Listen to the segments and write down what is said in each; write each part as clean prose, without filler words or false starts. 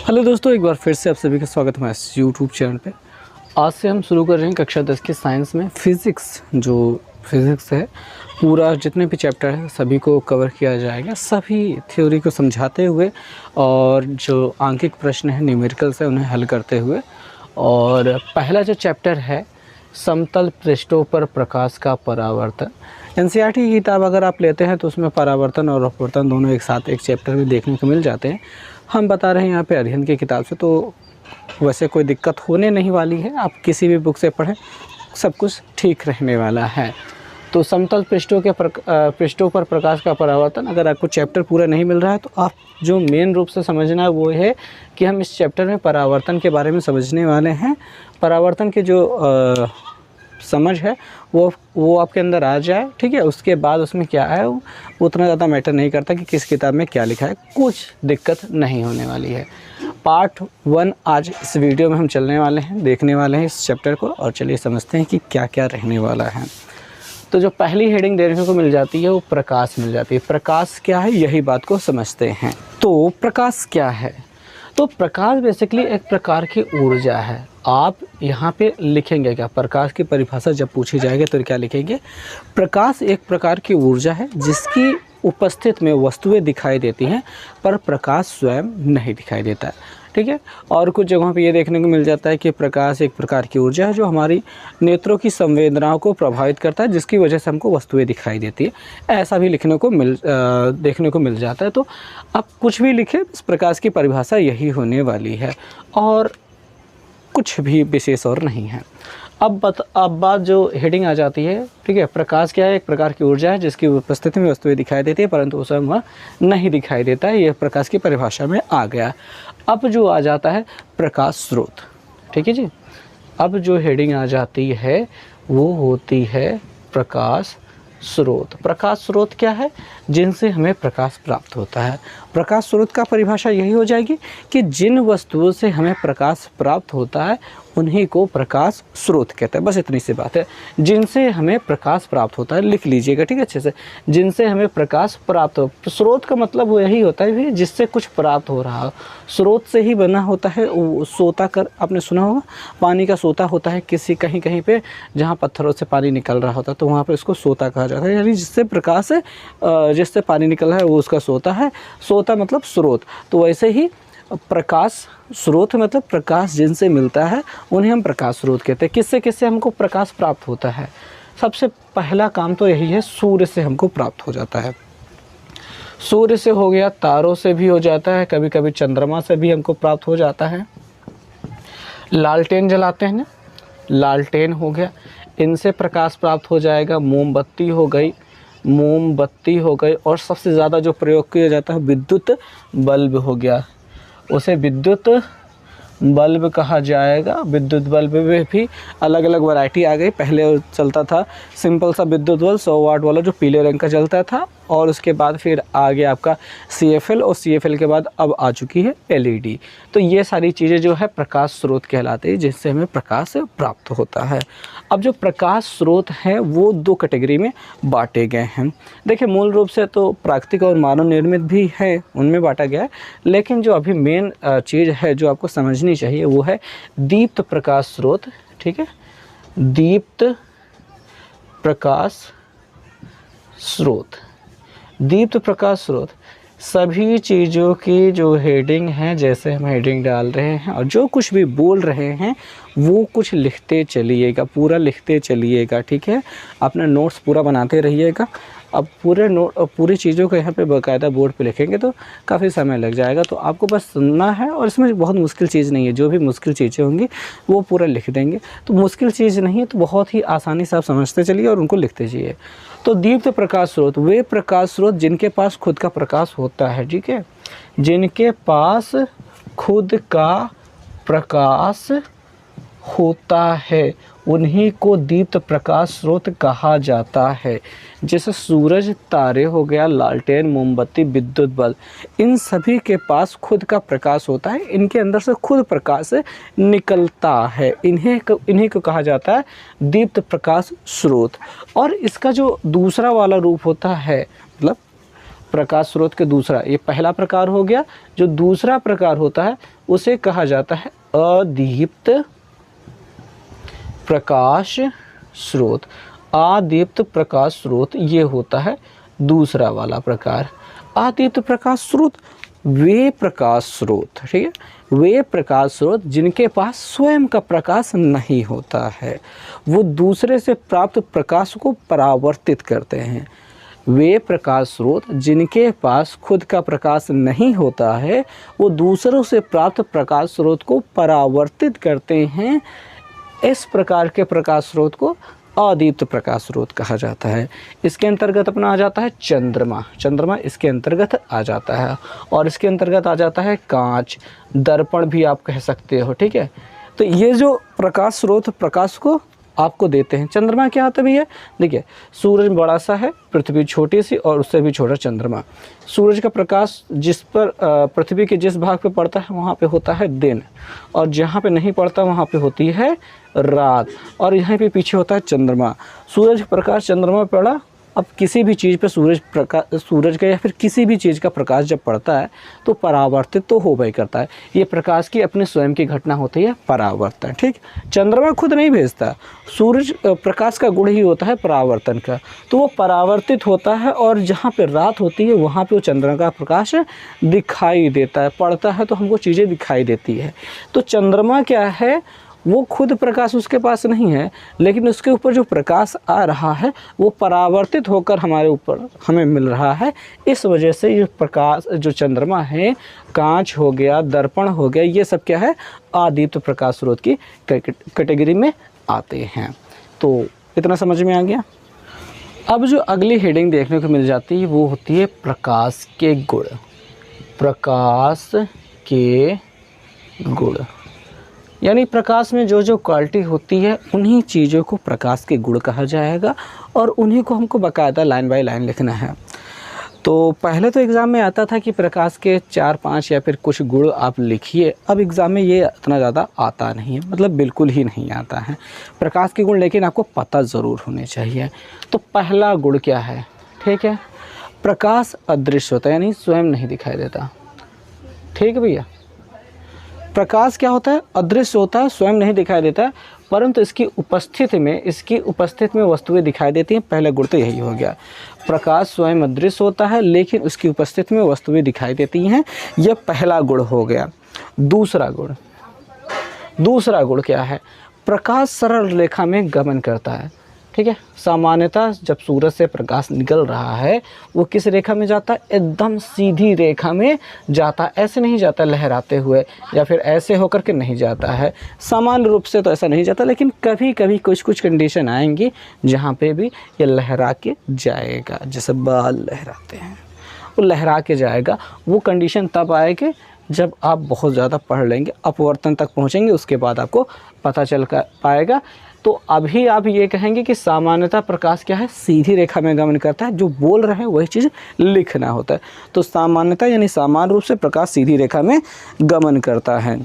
Hello दोस्तों, एक बार फिर से आप सभी का स्वागत है इस यूट्यूब चैनल पे। आज से हम शुरू कर रहे हैं कक्षा 10 की साइंस में फिज़िक्स। जो फिज़िक्स है पूरा जितने भी चैप्टर हैं सभी को कवर किया जाएगा, सभी थ्योरी को समझाते हुए और जो आंकिक प्रश्न हैं न्यूमेरिकल्स है उन्हें हल करते हुए। और पहला जो चैप्टर है समतल पृष्ठों पर प्रकाश का परावर्तन। एनसीईआरटी की किताब अगर आप लेते हैं तो उसमें परावर्तन और अपवर्तन दोनों एक साथ एक चैप्टर में देखने को मिल जाते हैं। हम बता रहे हैं यहाँ पे अरिहंत की किताब से, तो वैसे कोई दिक्कत होने नहीं वाली है। आप किसी भी बुक से पढ़ें, सब कुछ ठीक रहने वाला है। तो समतल पृष्ठों पर प्रकाश का परावर्तन, अगर आपको चैप्टर पूरा नहीं मिल रहा है तो आप जो मेन रूप से समझना है वो है कि हम इस चैप्टर में परावर्तन के बारे में समझने वाले हैं। परावर्तन के जो समझ है वो आपके अंदर आ जाए, ठीक है। उसके बाद उसमें क्या है वो उतना ज़्यादा मैटर नहीं करता कि किस किताब में क्या लिखा है, कुछ दिक्कत नहीं होने वाली है। पार्ट 1 आज इस वीडियो में हम चलने वाले हैं, देखने वाले हैं इस चैप्टर को। और चलिए समझते हैं कि क्या क्या रहने वाला है। तो जो पहली हेडिंग देखने को मिल जाती है वो प्रकाश मिल जाती है। प्रकाश क्या है, यही बात को समझते हैं। तो प्रकाश क्या है? तो प्रकाश बेसिकली एक प्रकार की ऊर्जा है। आप यहाँ पे लिखेंगे क्या, प्रकाश की परिभाषा जब पूछी जाएगी तो क्या लिखेंगे? प्रकाश एक प्रकार की ऊर्जा है जिसकी उपस्थित में वस्तुएं दिखाई देती हैं पर प्रकाश स्वयं नहीं दिखाई देता है, ठीक है। और कुछ जगहों पे ये देखने को मिल जाता है कि प्रकाश एक प्रकार की ऊर्जा है जो हमारी नेत्रों की संवेदनाओं को प्रभावित करता है, जिसकी वजह से हमको वस्तुएं दिखाई देती है। ऐसा भी देखने को मिल जाता है। तो आप कुछ भी लिखें, इस प्रकाश की परिभाषा यही होने वाली है और कुछ भी विशेष और नहीं है। अब बात जो हेडिंग आ जाती है, ठीक है। प्रकाश क्या है? एक प्रकार की ऊर्जा है जिसकी उपस्थिति में वस्तुएं दिखाई देती है परंतु उस वह नहीं दिखाई देता है। यह प्रकाश की परिभाषा में आ गया। अब जो आ जाता है प्रकाश स्रोत, ठीक है जी। अब जो हेडिंग आ जाती है वो होती है प्रकाश स्रोत। प्रकाश स्रोत क्या है? जिनसे हमें प्रकाश प्राप्त होता है। प्रकाश स्रोत का परिभाषा यही हो जाएगी कि जिन वस्तुओं से हमें प्रकाश प्राप्त होता है उन्हीं को प्रकाश स्रोत कहते हैं। बस इतनी सी बात है। जिनसे हमें प्रकाश प्राप्त होता है, लिख लीजिएगा, ठीक है, अच्छे से। जिनसे हमें प्रकाश प्राप्त हो, स्रोत का मतलब वो यही होता है जिससे कुछ प्राप्त हो रहा हो। स्रोत से ही बना होता है सोता कर, आपने सुना होगा पानी का सोता होता है किसी कहीं पे जहाँ पत्थरों से पानी निकल रहा होता है तो वहाँ पे उसको सोता कहा जाता है। यानी जिससे पानी निकल रहा है वो उसका सोता है। सोता मतलब स्रोत। तो वैसे ही प्रकाश स्रोत मतलब प्रकाश जिनसे मिलता है उन्हें हम प्रकाश स्रोत कहते हैं। किससे हमको प्रकाश प्राप्त होता है? सबसे पहला काम तो यही है, सूर्य से हमको प्राप्त हो जाता है। सूर्य से हो गया, तारों से भी हो जाता है, कभी कभी चंद्रमा से भी हमको प्राप्त हो जाता है। लालटेन जलाते हैं ना, लालटेन हो गया, इनसे प्रकाश प्राप्त हो जाएगा। मोमबत्ती हो गई और सबसे ज़्यादा जो प्रयोग किया जाता है विद्युत बल्ब हो गया, उसे विद्युत बल्ब कहा जाएगा। विद्युत बल्ब में भी अलग अलग वैरायटी आ गई। पहले चलता था सिंपल सा विद्युत बल्ब 100 वाट वाला जो पीले रंग का चलता था, और उसके बाद फिर आ गया आपका CFL, और CFL के बाद अब आ चुकी है LED। तो ये सारी चीज़ें जो है प्रकाश स्रोत कहलाती है जिससे हमें प्रकाश प्राप्त होता है। अब जो प्रकाश स्रोत हैं वो 2 कैटेगरी में बांटे गए हैं। देखिए, मूल रूप से तो प्राकृतिक और मानव निर्मित भी है, उनमें बांटा गया है। लेकिन जो अभी मेन चीज़ है जो आपको समझनी चाहिए वो है दीप्त प्रकाश स्रोत, ठीक है। दीप्त प्रकाश स्रोत सभी चीज़ों की जो हेडिंग है, जैसे हम हेडिंग डाल रहे हैं और जो कुछ भी बोल रहे हैं वो कुछ लिखते चलिएगा, पूरा लिखते चलिएगा, ठीक है। अपना नोट्स पूरा बनाते रहिएगा। अब पूरी चीज़ों को यहाँ पे बाकायदा बोर्ड पे लिखेंगे तो काफ़ी समय लग जाएगा। तो आपको बस सुनना है और इसमें बहुत मुश्किल चीज़ नहीं है। जो भी मुश्किल चीज़ें होंगी वो पूरा लिख देंगे। तो मुश्किल चीज़ नहीं है, तो बहुत ही आसानी से आप समझते चलिए और उनको लिखते जाइए। तो दीप्त प्रकाश स्रोत वे प्रकाश स्रोत जिनके पास खुद का प्रकाश होता है, ठीक है। जिनके पास खुद का प्रकाश होता है उन्हीं को दीप्त प्रकाश स्रोत कहा जाता है। जैसे सूरज, तारे हो गया, लालटेन, मोमबत्ती, विद्युत बल्ब, इन सभी के पास खुद का प्रकाश होता है। इनके अंदर से खुद प्रकाश निकलता है। इन्हीं को कहा जाता है दीप्त प्रकाश स्रोत। और इसका जो दूसरा वाला रूप होता है, मतलब प्रकाश स्रोत के दूसरा, ये पहला प्रकार हो गया। जो दूसरा प्रकार होता है उसे कहा जाता है अदीप्त प्रकाश स्रोत। अदीप्त प्रकाश स्रोत ये होता है दूसरा वाला प्रकार। अदीप्त प्रकाश स्रोत वे प्रकाश स्रोत, ठीक है, वे प्रकाश स्रोत जिनके पास स्वयं का प्रकाश नहीं होता है, वो दूसरे से प्राप्त प्रकाश को परावर्तित करते हैं। वे प्रकाश स्रोत जिनके पास खुद का प्रकाश नहीं होता है, वो दूसरों से प्राप्त प्रकाश स्रोत को परावर्तित करते हैं। इस प्रकार के प्रकाश स्रोत को अदीप्त प्रकाश स्रोत कहा जाता है। इसके अंतर्गत अपना आ जाता है चंद्रमा, चंद्रमा इसके अंतर्गत आ जाता है। और इसके अंतर्गत आ जाता है कांच, दर्पण भी आप कह सकते हो, ठीक है। तो ये जो प्रकाश स्रोत प्रकाश को आपको देते हैं। चंद्रमा क्या होता है भैया, देखिए सूरज बड़ा सा है, पृथ्वी छोटी सी और उससे भी छोटा चंद्रमा। सूरज का प्रकाश जिस पर पृथ्वी के जिस भाग पे पड़ता है वहाँ पे होता है दिन, और जहाँ पे नहीं पड़ता वहाँ पे होती है रात, और यहाँ पे पीछे होता है चंद्रमा। सूरज का प्रकाश चंद्रमा पे पड़ा, अब किसी भी चीज़ पे सूरज का या फिर किसी भी चीज़ का प्रकाश जब पड़ता है तो परावर्तित तो हो ही करता है। ये प्रकाश की अपने स्वयं की घटना होती है परावर्तन, ठीक। चंद्रमा खुद नहीं भेजता, सूरज प्रकाश का गुण ही होता है परावर्तन का, तो वो परावर्तित होता है और जहाँ पे रात होती है वहाँ पे वो चंद्रमा का प्रकाश दिखाई देता है, पड़ता है तो हमको चीज़ें दिखाई देती है। तो चंद्रमा क्या है, वो खुद प्रकाश उसके पास नहीं है, लेकिन उसके ऊपर जो प्रकाश आ रहा है वो परावर्तित होकर हमारे ऊपर हमें मिल रहा है। इस वजह से ये प्रकाश जो चंद्रमा है, कांच हो गया, दर्पण हो गया, ये सब क्या है, अदीप्त प्रकाश स्रोत की कैटेगरी में आते हैं। तो इतना समझ में आ गया। अब जो अगली हेडिंग देखने को मिल जाती है वो होती है प्रकाश के गुण। प्रकाश के गुण यानी प्रकाश में जो जो क्वालिटी होती है उन्हीं चीज़ों को प्रकाश के गुण कहा जाएगा, और उन्हीं को हमको बाकायदा लाइन बाय लाइन लिखना है। तो पहले तो एग्ज़ाम में आता था कि प्रकाश के 4-5 या फिर कुछ गुण आप लिखिए। अब एग्ज़ाम में ये इतना ज़्यादा आता नहीं है, मतलब बिल्कुल ही नहीं आता है प्रकाश के गुण, लेकिन आपको पता ज़रूर होने चाहिए। तो पहला गुण क्या है, ठीक है, प्रकाश अदृश्य होता है, यानी स्वयं नहीं दिखाई देता, ठीक है भैया। प्रकाश क्या होता है, अदृश्य होता है, स्वयं नहीं दिखाई देता, परंतु इसकी उपस्थिति में वस्तुएं दिखाई देती हैं। पहला गुण तो यही हो गया, प्रकाश स्वयं अदृश्य होता है लेकिन उसकी उपस्थिति में वस्तुएं दिखाई देती हैं, यह पहला गुण हो गया। दूसरा गुण क्या है, प्रकाश सरल रेखा में गमन करता है, ठीक है। सामान्यतः जब सूरज से प्रकाश निकल रहा है वो किस रेखा में जाता है, एकदम सीधी रेखा में जाता है, ऐसे नहीं जाता लहराते हुए या फिर ऐसे होकर के नहीं जाता है। सामान्य रूप से तो ऐसा नहीं जाता, लेकिन कभी कभी कुछ कंडीशन आएंगी जहाँ पे भी ये लहरा के जाएगा, जैसे बाल लहराते हैं वो लहरा के जाएगा। वो कंडीशन तब आएगी जब आप बहुत ज़्यादा पढ़ लेंगे, अपवर्तन तक पहुँचेंगे, उसके बाद आपको पता चल पाएगा। तो अभी आप ये कहेंगे कि सामान्यतः प्रकाश क्या है, सीधी रेखा में गमन करता है, जो बोल रहे हैं वही चीज़ लिखना होता है। तो सामान्यतः यानी सामान्य रूप से प्रकाश सीधी रेखा में गमन करता है।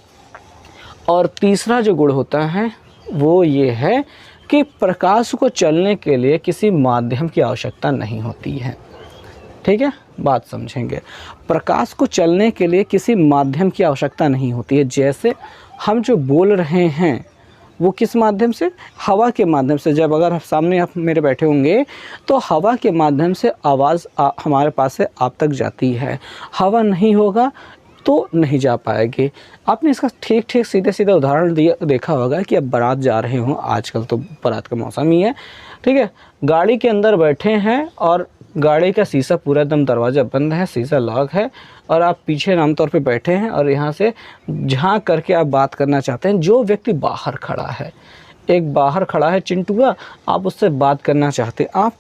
और तीसरा जो गुण होता है वो ये है कि प्रकाश को चलने के लिए किसी माध्यम की आवश्यकता नहीं होती है, ठीक है, बात समझेंगे। प्रकाश को चलने के लिए किसी माध्यम की आवश्यकता नहीं होती है। जैसे हम जो बोल रहे हैं वो किस माध्यम से, हवा के माध्यम से। जब अगर सामने आप मेरे बैठे होंगे तो हवा के माध्यम से आवाज़ हमारे पास से आप तक जाती है, हवा नहीं होगा तो नहीं जा पाएगी। आपने इसका ठीक सीधे उदाहरण देखा होगा कि अब बारात जा रहे हों, आजकल तो बारात का मौसम ही है, ठीक है, गाड़ी के अंदर बैठे हैं और गाड़ी का शीशा पूरा एकदम दरवाज़ा बंद है, शीशा लॉक है, और आप पीछे आमतौर पे बैठे हैं और यहाँ से झांक करके आप बात करना चाहते हैं। जो व्यक्ति बाहर खड़ा है, एक बाहर खड़ा है चिंटुआ, आप उससे बात करना चाहते हैं, आप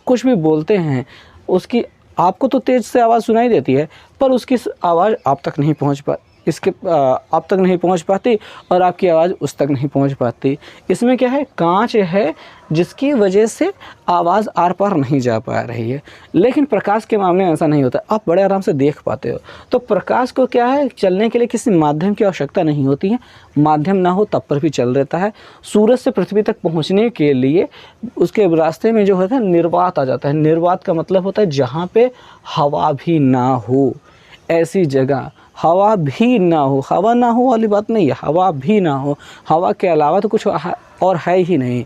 कुछ भी बोलते हैं, उसकी आपको तो तेज़ से आवाज़ सुनाई देती है पर उसकी आवाज़ आप तक नहीं पहुँच इसके आप तक नहीं पहुंच पाती और आपकी आवाज़ उस तक नहीं पहुंच पाती। इसमें क्या है, कांच है जिसकी वजह से आवाज़ आर पार नहीं जा पा रही है। लेकिन प्रकाश के मामले में ऐसा नहीं होता, आप बड़े आराम से देख पाते हो। तो प्रकाश को क्या है, चलने के लिए किसी माध्यम की आवश्यकता नहीं होती है, माध्यम ना हो तब पर भी चल रहता है। सूरज से पृथ्वी तक पहुँचने के लिए उसके रास्ते में जो होता है निर्वात आ जाता है। निर्वात का मतलब होता है जहाँ पे हवा भी ना हो, ऐसी जगह हवा भी ना हो। हवा ना हो वाली बात नहीं है, हवा भी ना हो, हवा के अलावा तो कुछ और है ही नहीं।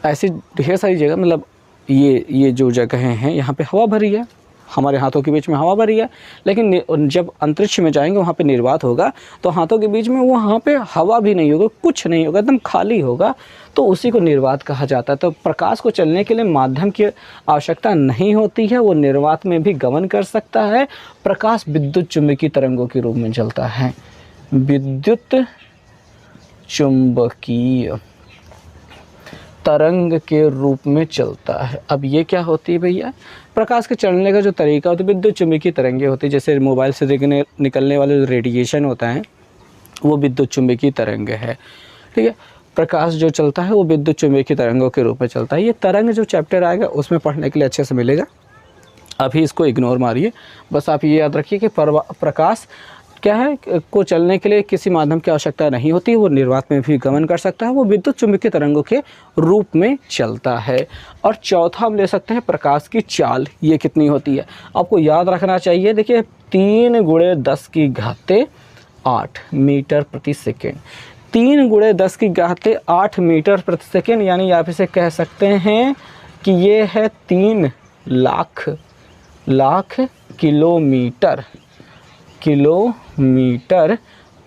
ऐसी ढेर सारी जगह, मतलब ये जो जगहें हैं यहाँ पे हवा भरी है, हमारे हाथों के बीच में हवा भरी है। लेकिन जब अंतरिक्ष में जाएंगे वहाँ पे निर्वात होगा, तो हाथों के बीच में वहाँ पे हवा भी नहीं होगा, कुछ नहीं होगा, एकदम खाली होगा, तो उसी को निर्वात कहा जाता है। तो प्रकाश को चलने के लिए माध्यम की आवश्यकता नहीं होती है, वो निर्वात में भी गमन कर सकता है। प्रकाश विद्युत चुम्बकीय तरंगों के रूप में चलता है, विद्युत चुम्बकीय तरंग के रूप में चलता है। अब ये क्या होती है भैया, प्रकाश के चलने का जो तरीका होता है विद्युत चुम्बकीय तरंगें होती है। जैसे मोबाइल से निकलने वाले जो रेडिएशन होता है वो विद्युत चुम्बकीय तरंग है, ठीक है। प्रकाश जो चलता है वो विद्युत चुम्बकीय तरंगों के रूप में चलता है। ये तरंग जो चैप्टर आएगा उसमें पढ़ने के लिए अच्छे से मिलेगा, अभी इसको इग्नोर मारिए। बस आप ये याद रखिए कि प्रकाश क्या है, को चलने के लिए किसी माध्यम की आवश्यकता नहीं होती, वो निर्वात में भी गमन कर सकता है, वो विद्युत चुम्बकीय तरंगों के रूप में चलता है। और चौथा हम ले सकते हैं प्रकाश की चाल, ये कितनी होती है आपको याद रखना चाहिए। देखिए 3 × 10⁸ मीटर प्रति सेकेंड, 3 × 10⁸ मीटर प्रति सेकेंड, यानी आप इसे कह सकते हैं कि ये है 3 लाख किलोमीटर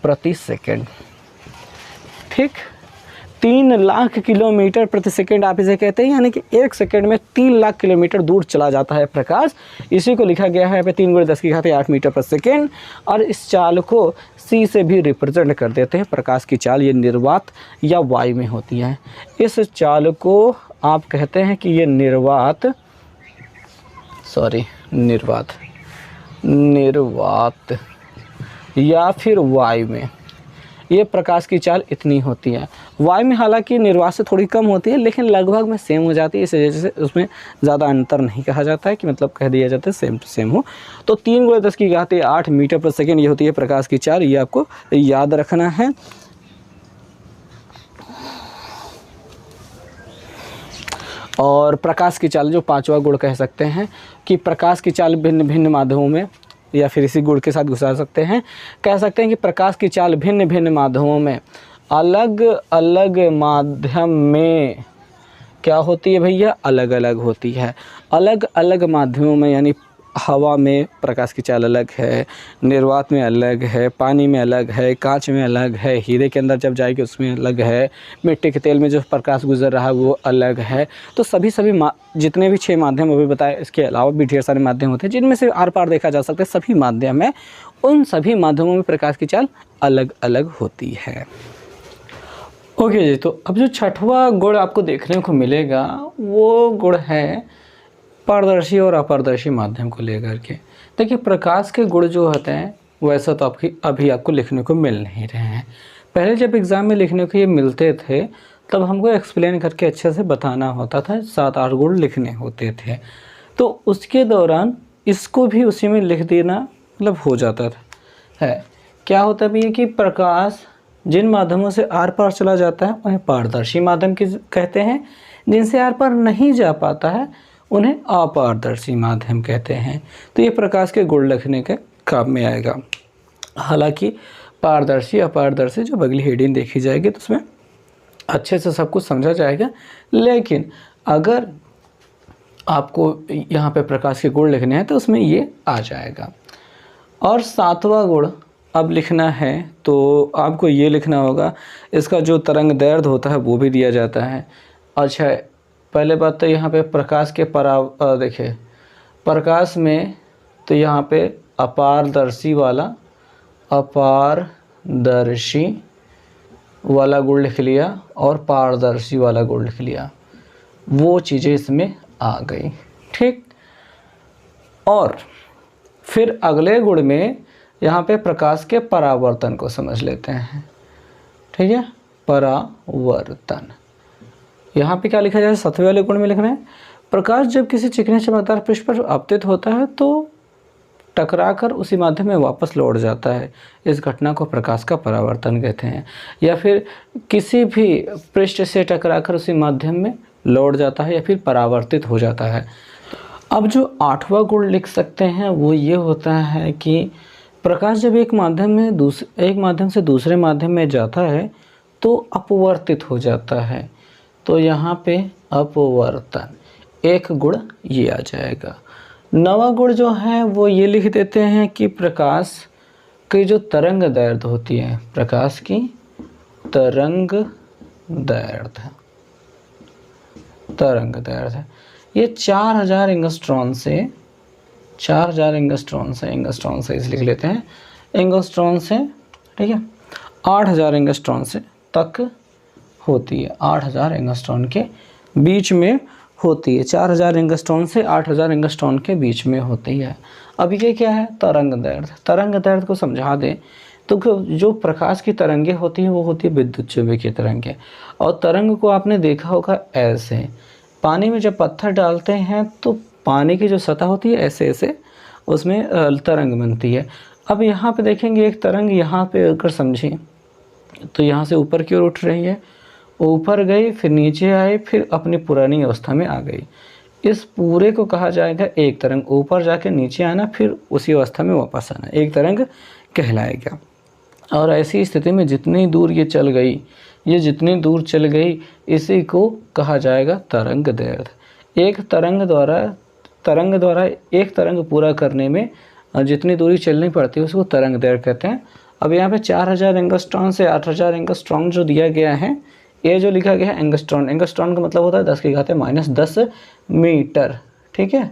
प्रति सेकेंड, ठीक। 3 लाख किलोमीटर प्रति सेकेंड आप इसे कहते हैं, यानी कि 1 सेकेंड में 3 लाख किलोमीटर दूर चला जाता है प्रकाश। इसी को लिखा गया है यहाँ पे 3 × 10⁸ मीटर प्रति सेकेंड। और इस चाल को c से भी रिप्रेजेंट कर देते हैं। प्रकाश की चाल ये निर्वात या वायु में होती है। इस चाल को आप कहते हैं कि ये निर्वात या फिर वायु में ये प्रकाश की चाल इतनी होती है। वायु में हालांकि निर्वात से थोड़ी कम होती है, लेकिन लगभग में सेम हो जाती है। इस वजह से उसमें ज़्यादा अंतर नहीं कहा जाता है, कि मतलब कह दिया जाता है सेम टू सेम हो। तो 3 × 10⁸ मीटर प्रति सेकेंड ये होती है प्रकाश की चाल, ये आपको याद रखना है। और प्रकाश की चाल जो 5वां गुण कह सकते हैं कि प्रकाश की चाल भिन्न भिन्न माध्यमों में, या फिर इसी गुण के साथ घुसा सकते हैं, कह सकते हैं कि प्रकाश की चाल भिन्न भिन्न माध्यमों में, अलग अलग माध्यम में क्या होती है भैया, अलग अलग होती है। अलग अलग माध्यमों में यानी हवा में प्रकाश की चाल अलग है, निर्वात में अलग है, पानी में अलग है, कांच में अलग है, हीरे के अंदर जब जाएगी उसमें अलग है, मिट्टी के तेल में जो प्रकाश गुजर रहा है वो अलग है। तो सभी जितने भी 6 माध्यम अभी बताए, इसके अलावा भी ढेर सारे माध्यम होते हैं जिनमें से आर पार देखा जा सकता है। सभी माध्यम है, उन सभी माध्यमों में प्रकाश की चाल अलग अलग होती है। ओके जी, तो अब जो 6वां गुण आपको देखने को मिलेगा वो गुण है पारदर्शी और अपारदर्शी माध्यम को लेकर के। देखिए प्रकाश के गुण जो होते हैं वैसा तो अभी आपको लिखने को मिल नहीं रहे हैं। पहले जब एग्ज़ाम में लिखने को ये मिलते थे तब हमको एक्सप्लेन करके अच्छे से बताना होता था, 7-8 गुण लिखने होते थे। तो उसके दौरान इसको भी उसी में लिख देना मतलब हो जाता है। क्या होता भी है कि प्रकाश जिन माध्यमों से आर पार चला जाता है उन्हें पारदर्शी माध्यम कहते हैं, जिनसे आर पार नहीं जा पाता है उन्हें अपारदर्शी माध्यम कहते हैं। तो ये प्रकाश के गुण लिखने के काम में आएगा। हालांकि पारदर्शी अपारदर्शी जब अगली हेडिंग देखी जाएगी तो उसमें अच्छे से सब कुछ समझा जाएगा, लेकिन अगर आपको यहाँ पे प्रकाश के गुण लिखने हैं तो उसमें ये आ जाएगा। और 7वां गुण अब लिखना है तो आपको ये लिखना होगा, इसका जो तरंग दैर्ध्य होता है वो भी दिया जाता है। अच्छा, पहले बात तो यहाँ पे प्रकाश के देखिए प्रकाश में तो यहाँ पे अपारदर्शी वाला गुण लिख लिया और पारदर्शी वाला गुण लिख लिया, वो चीज़ें इसमें आ गई, ठीक। और फिर अगले गुण में यहाँ पे प्रकाश के परावर्तन को समझ लेते हैं। ठीक है, परावर्तन। यहाँ पे क्या लिखा जाए, 7वें वाले गुण में लिखना है, प्रकाश जब किसी चिकने चमकदार पृष्ठ पर आपतित होता है तो टकराकर उसी माध्यम में वापस लौट जाता है। इस घटना को प्रकाश का परावर्तन कहते हैं। या फिर किसी भी पृष्ठ से टकराकर उसी माध्यम में लौट जाता है या फिर परावर्तित हो जाता है। अब जो 8वां गुण लिख सकते हैं वो ये होता है कि प्रकाश जब एक माध्यम से दूसरे माध्यम में जाता है तो अपवर्तित हो जाता है। तो यहाँ पे अपवर्तन, एक गुण ये आ जाएगा। 9वां गुण जो है वो ये लिख देते हैं कि प्रकाश की जो तरंग दैर्ध्य होती है, प्रकाश की तरंग दैर्ध्य ये 4000 एंगस्ट्रॉन से इस लिख लेते हैं, एंगस्ट्रॉन से, ठीक है, 8000 एंगस्ट्रॉन से तक होती है। 8000 एंगस्ट्रॉन के बीच में होती है। 4000 एंगस्ट्रॉन से 8000 एंगस्ट्रॉन के बीच में होती है। अब ये क्या है, तरंग दैर्ध्य। तरंग दैर्ध्य को समझा दें तो जो प्रकाश की तरंगें होती हैं वो होती है विद्युत चुम्बकीय तरंगें। और तरंग को आपने देखा होगा ऐसे, पानी में जब पत्थर डालते हैं तो पानी की जो सतह होती है ऐसे ऐसे उसमें तरंग बनती है। अब यहाँ पे देखेंगे एक तरंग यहाँ पे अगर समझें तो यहाँ से ऊपर की ओर उठ रही है, ऊपर गई, फिर नीचे आई, फिर अपनी पुरानी अवस्था में आ गई। इस पूरे को कहा जाएगा एक तरंग। ऊपर जाके नीचे आना, फिर उसी अवस्था में वापस आना, एक तरंग कहलाएगा। और ऐसी स्थिति में जितनी दूर ये चल गई, इसी को कहा जाएगा तरंग दैर्ध्य। एक तरंग द्वारा एक तरंग पूरा करने में जितनी दूरी चलनी पड़ती है उसको तरंग दैर्ध्य कहते हैं। अब यहाँ पे 4000 एंगस्ट्रॉन से 8000 एंगस्ट्रॉन जो दिया गया है, ये जो लिखा गया है एंगस्ट्रॉन का मतलब होता है 10⁻⁻10 मीटर। ठीक है,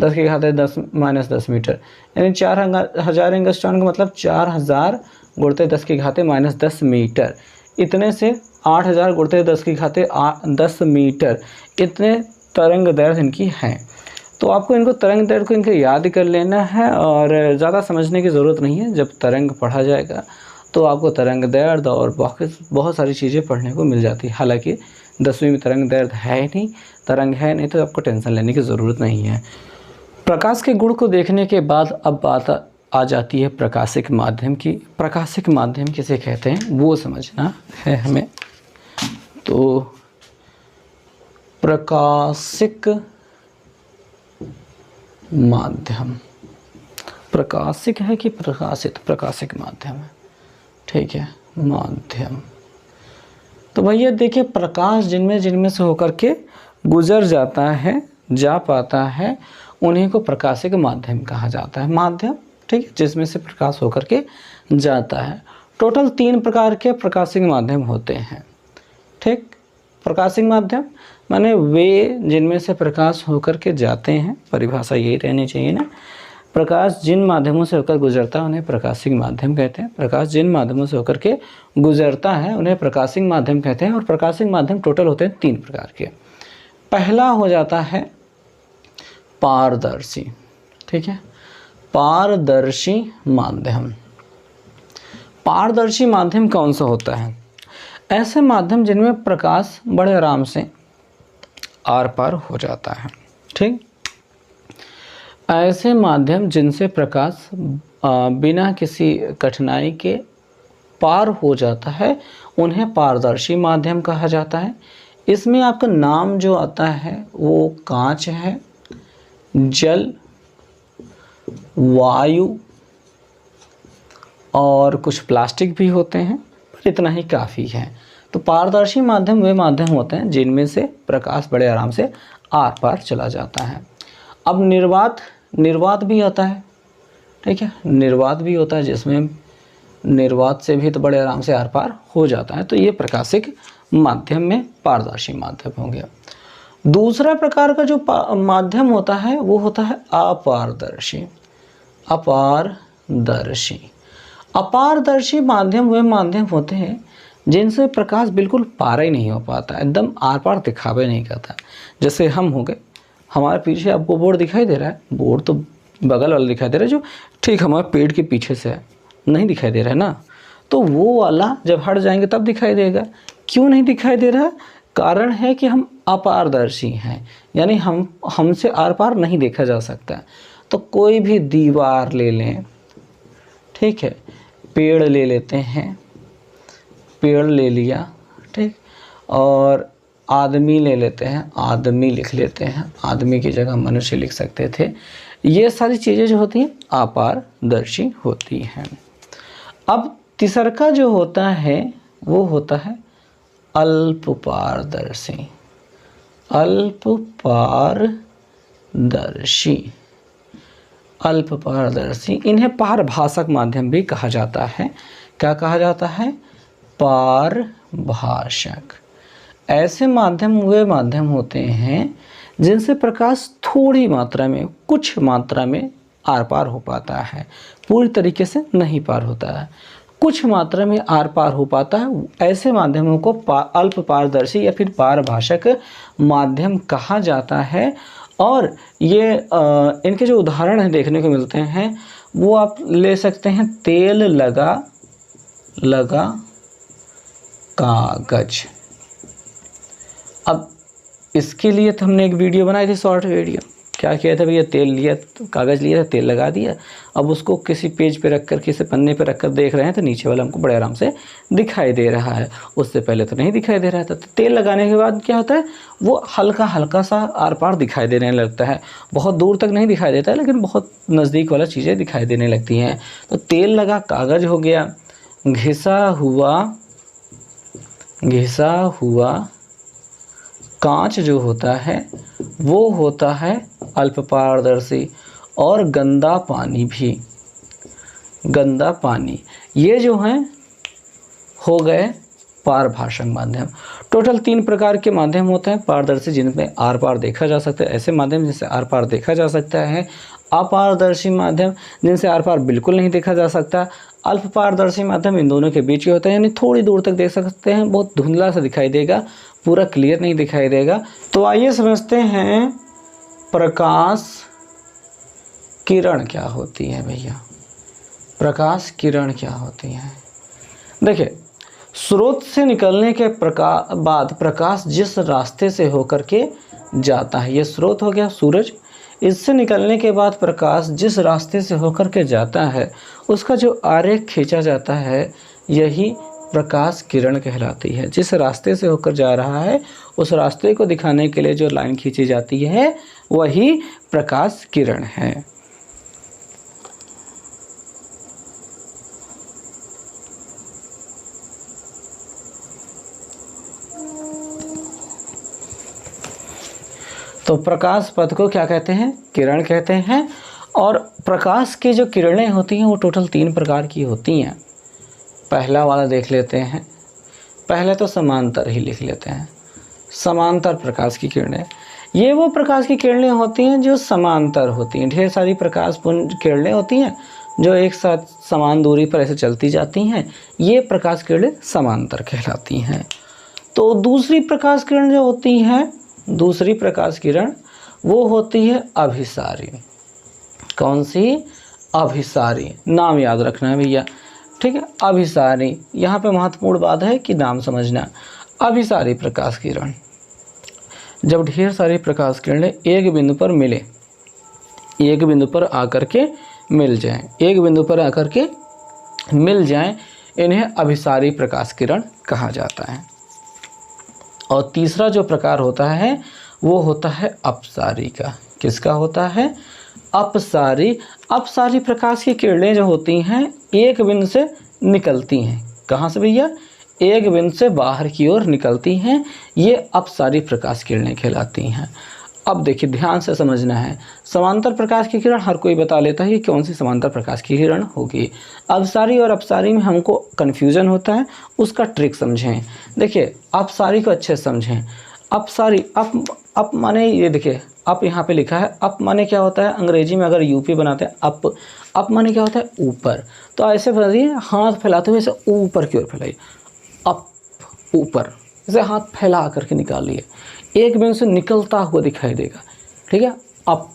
10⁻10 मीटर, यानी 4000 एंगस्ट्रॉन का मतलब 4000 × 10⁻10 मीटर। इतने से 8000 × 10⁻10 मीटर, इतने तरंग दैर्ध्य इनकी हैं। तो आपको इनको तरंग दैर्ध्य को इनके याद कर लेना है और ज़्यादा समझने की ज़रूरत नहीं है। जब तरंग पढ़ा जाएगा तो आपको तरंग दैर्ध्य और बहुत सारी चीज़ें पढ़ने को मिल जाती है। हालांकि 10वीं में तरंग दैर्ध्य है नहीं तो आपको टेंशन लेने की ज़रूरत नहीं है। प्रकाश के गुण को देखने के बाद अब बात आ जाती है प्रकाशिक माध्यम की। प्रकाशिक माध्यम किसे कहते हैं वो समझना है हमें। तो प्रकाशिक माध्यम, प्रकाशिक है कि प्रकाशित, प्रकाशिक माध्यम है। ठीक है, माध्यम। तो भैया देखिए, प्रकाश जिनमें से होकर के गुजर जाता है, जा पाता है, उन्हीं को प्रकाशिक माध्यम कहा जाता है। माध्यम, ठीक है, जिसमें से प्रकाश होकर के जाता है। टोटल 3 प्रकार के प्रकाशिक माध्यम होते हैं। ठीक, प्रकाशिक माध्यम माने वे जिनमें से प्रकाश होकर के जाते हैं, परिभाषा यही रहनी चाहिए ना। प्रकाश जिन माध्यमों से होकर गुजरता है उन्हें प्रकाशिक माध्यम कहते हैं। प्रकाश जिन माध्यमों से होकर के गुजरता है उन्हें प्रकाशिक माध्यम कहते हैं। और प्रकाशिक माध्यम टोटल होते हैं 3 प्रकार के। पहला हो जाता है पारदर्शी। ठीक है, पारदर्शी माध्यम। पारदर्शी माध्यम कौन सा होता है? ऐसे माध्यम जिनमें प्रकाश बड़े आराम से आर पार हो जाता है। ठीक, ऐसे माध्यम जिनसे प्रकाश बिना किसी कठिनाई के पार हो जाता है उन्हें पारदर्शी माध्यम कहा जाता है। इसमें आपका नाम जो आता है वो कांच है, जल, वायु और कुछ प्लास्टिक भी होते हैं, पर इतना ही काफ़ी है। तो पारदर्शी माध्यम वे माध्यम होते हैं जिनमें से प्रकाश बड़े आराम से आर पार चला जाता है। अब निर्वात भी आता है। ठीक है, निर्वात भी होता है जिसमें निर्वात से भी तो बड़े आराम से आर पार हो जाता है। तो ये प्रकाशिक माध्यम में पारदर्शी माध्यम हो गया। दूसरा प्रकार का जो माध्यम होता है वो होता है अपारदर्शी। अपारदर्शी माध्यम वे माध्यम होते हैं जिनसे प्रकाश बिल्कुल पार ही नहीं हो पाता, एकदम आर पार दिखावे नहीं करता। जैसे हम हो गए, हमारे पीछे आपको बोर्ड दिखाई दे रहा है, बोर्ड तो बगल वाला दिखाई दे रहा है जो ठीक हमारे पेड़ के पीछे से है। नहीं दिखाई दे रहा है ना, तो वो वाला जब हट जाएंगे तब दिखाई देगा। क्यों नहीं दिखाई दे रहा? कारण है कि हम अपारदर्शी हैं, यानी हमसे आर पार नहीं देखा जा सकता। तो कोई भी दीवार ले लें, ठीक है, पेड़ ले लेते हैं, पेड़ ले लिया, ठीक, और आदमी ले लेते हैं, आदमी लिख लेते हैं, आदमी की जगह मनुष्य लिख सकते थे। ये सारी चीज़ें जो होती हैं अपारदर्शी होती हैं। अब तीसरा जो होता है वो होता है अल्प पारदर्शी। अल्प पारदर्शी, अल्प पारदर्शी, इन्हें पारभाषक माध्यम भी कहा जाता है। क्या कहा जाता है? पारभाषक। ऐसे माध्यम वे माध्यम होते हैं जिनसे प्रकाश थोड़ी मात्रा में, कुछ मात्रा में आर पार हो पाता है, पूरी तरीके से नहीं पार होता है, कुछ मात्रा में आर पार हो पाता है। ऐसे माध्यमों को अल्प पारदर्शी या फिर पारभाषक माध्यम कहा जाता है। और ये इनके जो उदाहरण हैं देखने को मिलते हैं वो आप ले सकते हैं, तेल लगा कागज। अब इसके लिए तो हमने एक वीडियो बनाई थी, शॉर्ट वीडियो। क्या किया था भैया? तेल लिया, कागज़ लिया था, तेल लगा दिया। अब उसको किसी पेज पे रख कर, किसी पन्ने पे रख कर देख रहे हैं तो नीचे वाला हमको बड़े आराम से दिखाई दे रहा है, उससे पहले तो नहीं दिखाई दे रहा था। तो तेल लगाने के बाद क्या होता है, वो हल्का हल्का सा आर पार दिखाई देने लगता है। बहुत दूर तक नहीं दिखाई देता है, लेकिन बहुत नज़दीक वाला चीज़ें दिखाई देने लगती हैं। तो तेल लगा कागज़ हो गया। घिसा हुआ कांच जो होता है वो होता है अल्प पारदर्शी। और गंदा पानी भी, गंदा पानी, ये जो हैं हो गए पारभाषक माध्यम। टोटल 3 प्रकार के माध्यम होते हैं पारदर्शी, जिनमें आर पार देखा जा सकता है, ऐसे माध्यम जिनसे आर पार देखा जा सकता है, अपारदर्शी माध्यम जिनसे आर पार बिल्कुल नहीं देखा जा सकता, अल्प पारदर्शी माध्यम इन दोनों के बीच के होते हैं, यानी थोड़ी दूर तक देख सकते हैं, बहुत धुंधला सा दिखाई देगा, पूरा क्लियर नहीं दिखाई देगा। तो आइए समझते हैं प्रकाश किरण क्या होती है भैया। प्रकाश किरण क्या होती है? देखिए, स्रोत से निकलने के बाद प्रकाश जिस रास्ते से होकर के जाता है, ये स्रोत हो गया सूरज, इससे निकलने के बाद प्रकाश जिस रास्ते से होकर के जाता है उसका जो आरेख खींचा जाता है यही प्रकाश किरण कहलाती है। जिस रास्ते से होकर जा रहा है उस रास्ते को दिखाने के लिए जो लाइन खींची जाती है वही प्रकाश किरण है। तो प्रकाश पथ को क्या कहते हैं? किरण कहते हैं। और प्रकाश की जो किरणें होती हैं वो टोटल 3 प्रकार की होती हैं। पहला वाला देख लेते हैं। पहले तो समांतर ही लिख लेते हैं, समांतर प्रकाश की किरणें। ये वो प्रकाश की किरणें होती हैं जो समांतर होती हैं। ढेर सारी प्रकाश पुंज किरणें होती हैं जो एक साथ समान दूरी पर ऐसे चलती जाती हैं, ये प्रकाश किरणें समांतर कहलाती हैं। तो दूसरी प्रकाश किरण जो होती हैं, दूसरी प्रकाश किरण वो होती है अभिसारी। कौन सी? अभिसारी। नाम याद रखना है भैया, ठीक है, अभिसारी। यहाँ पे महत्वपूर्ण बात है कि नाम समझना। अभिसारी प्रकाश किरण, जब ढेर सारी प्रकाश किरणें एक बिंदु पर मिले, एक बिंदु पर आकर के मिल जाएं, एक बिंदु पर आकर के मिल जाएं, इन्हें अभिसारी प्रकाश किरण कहा जाता है। और तीसरा जो प्रकार होता है वो होता है अपसारी का। किसका होता है? अपसारी। अपसारी प्रकाश की किरणें जो होती हैं एक बिंदु से निकलती हैं। कहाँ से भैया? एक बिंदु से बाहर की ओर निकलती हैं, ये अपसारी प्रकाश किरणें कहलाती हैं। अब देखिए, ध्यान से समझना है। समांतर प्रकाश की किरण हर कोई बता लेता है कि कौन सी समांतर प्रकाश की किरण होगी। अपसारी और अपसारी में हमको कन्फ्यूजन होता है, उसका ट्रिक समझें। देखिए, अपसारी को अच्छे से समझें। अपसारी, अप माने, ये देखिए अप यहाँ पे लिखा है। अप माने क्या होता है? अंग्रेजी में अगर यूपी बनाते हैं अप माने क्या होता है? ऊपर। तो ऐसे बताइए, हाथ फैलाते हुए ऐसे ऊपर की ओर फैलाइए, अप, ऊपर, ऐसे हाथ फैला करके निकालिए, एक बिंदु से निकलता हुआ दिखाई देगा, ठीक है। अप,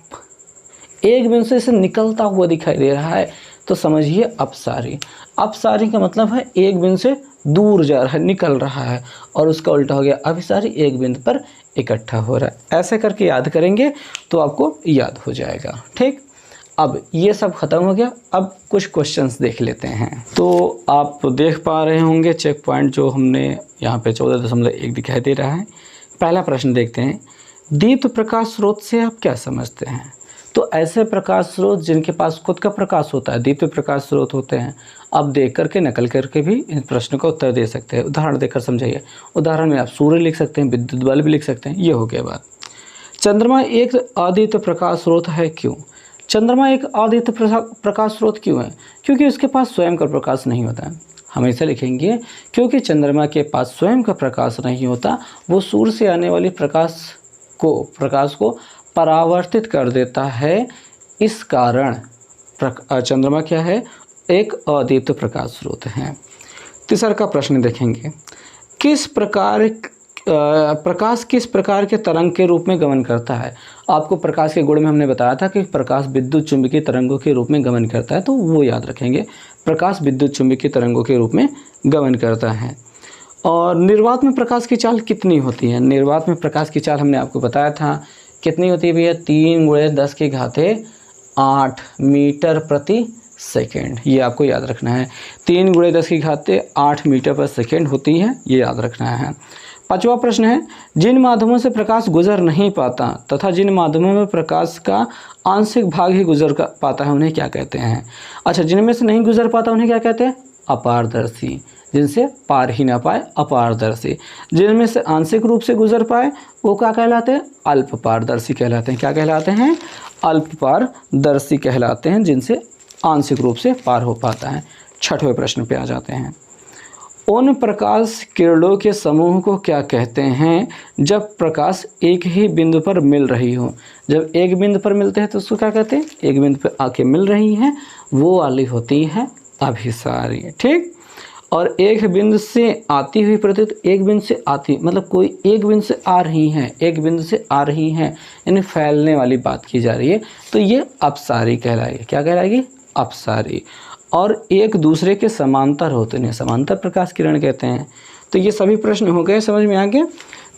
एक बिंदु से इसे निकलता हुआ दिखाई दे रहा है तो समझिए अपसारी। अपसारी का मतलब है एक बिंदु से दूर जा रहा है, निकल रहा है, और उसका उल्टा हो गया अभिसारी, एक बिंदु पर इकट्ठा हो रहा है। ऐसे करके याद करेंगे तो आपको याद हो जाएगा। ठीक, अब ये सब खत्म हो गया। अब कुछ क्वेश्चंस देख लेते हैं। तो आप देख पा रहे होंगे चेक पॉइंट जो हमने यहाँ पे 14.1 दिखाई दे रहा है। पहला प्रश्न देखते हैं, दीप्त प्रकाश स्रोत से आप क्या समझते हैं? तो ऐसे प्रकाश स्रोत जिनके पास खुद का प्रकाश होता है, दीप्त प्रकाश स्रोत होते हैं। आप देख करके नकल करके भी इन प्रश्न का उत्तर दे सकते हैं। उदाहरण देकर समझाइए। उदाहरण में आप सूर्य लिख सकते हैं, विद्युत बल्ब लिख सकते हैं। ये हो गया बात। चंद्रमा एक अदीप्त प्रकाश स्रोत है क्यों? चंद्रमा एक अदीप्त प्रकाश स्रोत क्यों है? क्योंकि उसके पास स्वयं का प्रकाश नहीं होता है। हमेशा लिखेंगे क्योंकि चंद्रमा के पास स्वयं का प्रकाश नहीं होता, वो सूर्य से आने वाली प्रकाश को परावर्तित कर देता है। इस कारण चंद्रमा क्या है? एक अदीप्त प्रकाश स्रोत है। तीसरा का प्रश्न देखेंगे, प्रकाश किस प्रकार के तरंग के रूप में गमन करता है? आपको प्रकाश के गुण में हमने बताया था कि प्रकाश विद्युत चुंबकीय तरंगों के रूप में गमन करता है, तो वो याद रखेंगे। प्रकाश विद्युत चुंबकीय तरंगों के रूप में गमन करता है। और निर्वात में प्रकाश की चाल कितनी होती है? निर्वात में प्रकाश की चाल हमने आपको बताया था कितनी होती है भैया? 3 × 10⁸ मीटर प्रति सेकेंड। ये आपको याद रखना है। 3 × 10⁸ मीटर पर सेकेंड होती है, ये याद रखना है। पांचवा प्रश्न है, जिन माध्यमों से प्रकाश गुजर नहीं पाता तथा जिन माध्यमों में प्रकाश का आंशिक भाग ही गुजर पाता है उन्हें क्या कहते हैं? अच्छा, जिनमें से नहीं गुजर पाता उन्हें क्या कहते हैं? अपारदर्शी। जिनसे पार ही ना पाए, अपारदर्शी। जिनमें से आंशिक रूप से गुजर पाए वो क्या कहलाते हैं? अल्प पारदर्शी कहलाते हैं। क्या कहलाते हैं? अल्प पारदर्शी कहलाते हैं, जिनसे आंशिक रूप से पार हो पाता है। छठवें प्रश्न पे आ जाते हैं, उन प्रकाश किरणों के समूह को क्या कहते हैं जब प्रकाश एक ही बिंदु पर मिल रही हो? जब एक बिंदु पर मिलते हैं तो उसको क्या कहते हैं? एक बिंदु पर आके मिल रही हैं, वो वाली होती है अभिसारी। ठीक, और एक बिंदु से आती हुई प्रतीत, एक बिंदु से आती मतलब कोई एक बिंदु से आ रही हैं, एक बिंदु से आ रही हैं, यानी फैलने वाली बात की जा रही है, तो ये अपसारी कहलाएगी। क्या कहलाएगी? अपसारी। और एक दूसरे के समांतर होते हैं, समांतर प्रकाश किरण कहते हैं। तो ये सभी प्रश्न हो गए, समझ में आ गया?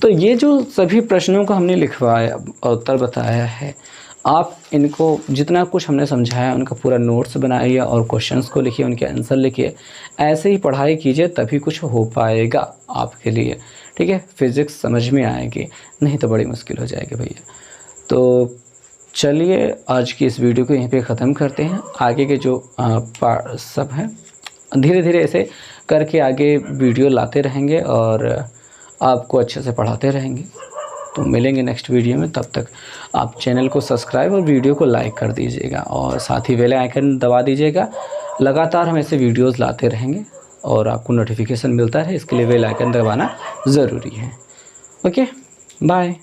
तो ये जो सभी प्रश्नों को हमने लिखवाया और उत्तर बताया है, आप इनको जितना कुछ हमने समझाया उनका पूरा नोट्स बनाइए और क्वेश्चंस को लिखिए, उनके आंसर लिखिए। ऐसे ही पढ़ाई कीजिए तभी कुछ हो पाएगा आपके लिए। ठीक है, फिज़िक्स समझ में आएगी, नहीं तो बड़ी मुश्किल हो जाएगी भैया। तो चलिए आज की इस वीडियो को यहीं पे ख़त्म करते हैं। आगे के जो सब हैं धीरे धीरे ऐसे करके आगे वीडियो लाते रहेंगे और आपको अच्छे से पढ़ाते रहेंगे। तो मिलेंगे नेक्स्ट वीडियो में, तब तक आप चैनल को सब्सक्राइब और वीडियो को लाइक कर दीजिएगा और साथ ही बेल आइकन दबा दीजिएगा। लगातार हम ऐसे वीडियोस लाते रहेंगे और आपको नोटिफिकेशन मिलता रहे, इसके लिए बेल आइकन दबाना ज़रूरी है। Okay, bye.